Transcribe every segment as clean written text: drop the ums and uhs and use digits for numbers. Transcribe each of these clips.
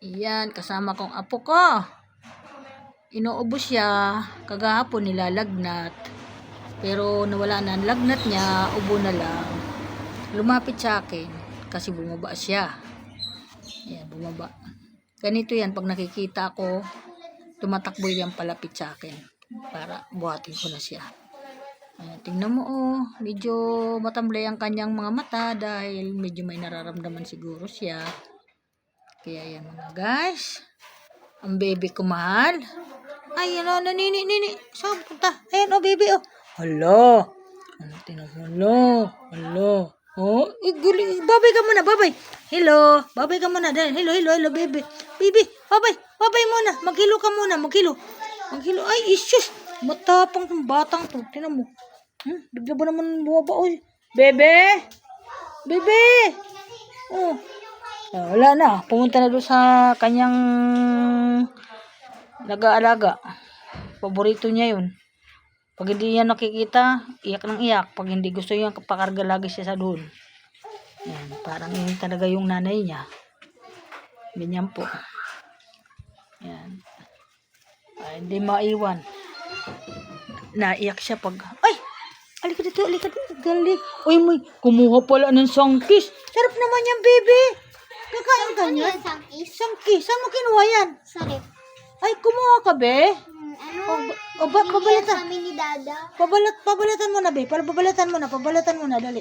Iyan, kasama kong apo ko. Inuubos siya. Kagahapon nilalagnat. Pero nawala na ang lagnat niya, ubo na lang. Lumapit sa akin kasi bumaba siya. Ayan, bumaba. Ganito yan, pag nakikita ko, tumatakbo yan palapit sa akin para buhatin ko na siya. Ayan, tingnan mo medyo matamlay ang kanyang mga mata dahil medyo may nararamdaman siguro siya. Kaya yan mga guys, ang baby ko mahal. Ay, nini. Saan punta? Ayan baby Hala. Ano tinahalo? Hala. Babay ka muna, babay. Hello. Babay ka muna. Hello, baby. Baby, babay muna. Maghilo ka muna, maghilo. Ay, isus. Matapang ng batang to. Tingnan mo. Bigla ba naman bumaba? Bebe. Wala na. Pumunta na doon sa kanyang nag-aalaga. Paborito niya yun. Pag hindi niya nakikita, iyak ng iyak. Pag hindi gusto niya, pakarga lagi siya sa doon. Yan, parang yun talaga yung nanay niya. Ganyan po. Yan. Ay, hindi maiwan. Naiyak siya pag... Ay! Alika dito. Gali. Uy, kumuha pala ng sangkis. Sarap naman yan, baby. Kakain ka niyan? Sangkis. Saan mo kinuha yan? Sarap. Ay, kumuha ka, be? Babalatan. Kami ni Dada. Pabalatan mo na, be. Pabalatan mo na, dali.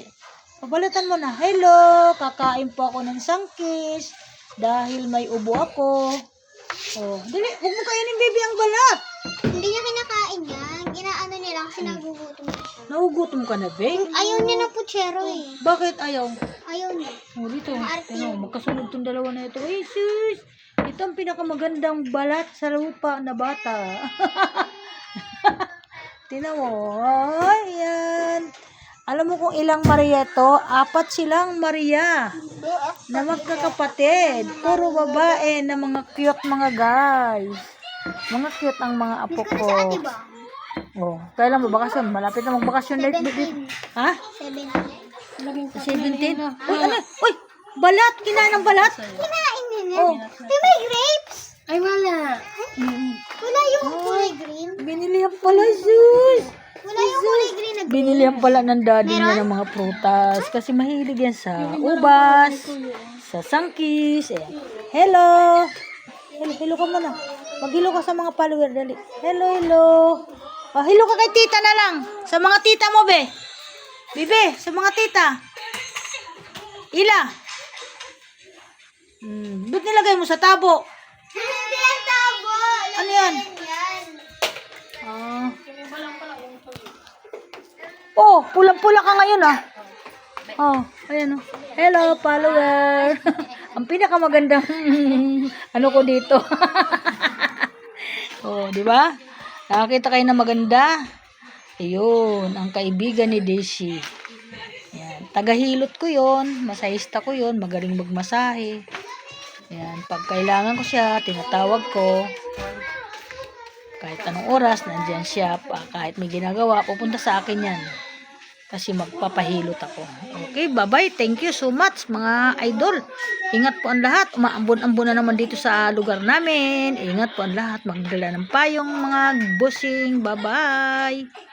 Pabalatan mo na. Hello, kakain po ako ng sangkis. Dahil may ubo ako. Dali. Huwag mo kainin, baby, ang balat. Hindi niya kinakain yan. Inaano niya lang kasi nagugutom na siya. Nagugutom ka na, be? Ayaw niya na putsero Bakit ayaw? Ayaw niya. Dito. Magkasunod tong dalawa na ito. Ay, sus. Ito ang pinakamagandang balat sa lupa na bata. Tingnan mo. Ayan. Alam mo kung ilang Maria to? 4 silang Maria na magkakapatid. Puro babae na mga cute mga guys. Mga cute ang mga apo ko. Kailan ba bakasyon? Malapit na magbakasyon. Ha? 17. Uy, ano? Uy! Balat! Kinain ng balat? Kinain niya. May grapes? Ay, wala. Wala yung kulay green. Binilihan pala, sus! Wala yung kulay green na green. Binilihan pala ng daddy niya ng mga prutas. Kasi mahilig yan sa ubas, sa sangkis. Hello! Hello ka muna. Maghilo ka sa mga follower, dali. Hello. Hello ka kay tita na lang. Sa mga tita mo, be. Bibe, sa mga tita. Ila. Ba't nilagay mo sa tabo? Hindi ang tabo. Ano yan? Pulang-pula ka ngayon ayan Hello, follower. Ang pinakamagandang ano ko dito. Di ba? Nakakita kayo na maganda. Ayun, ang kaibigan ni Daisy. Ayan, tagahilot ko yon, masahista ko yon, magaling magmasahe. Ayan, pag kailangan ko siya, tinatawag ko. Kahit anong oras, nandyan siya. Kahit may ginagawa, pupunta sa akin yan. Kasi magpapahilot ako. Okay, bye-bye. Thank you so much, mga idol. Ingat po ang lahat. Umaambon-ambon na naman dito sa lugar namin. Ingat po ang lahat. Magdala ng payong, mga bossing. Bye-bye.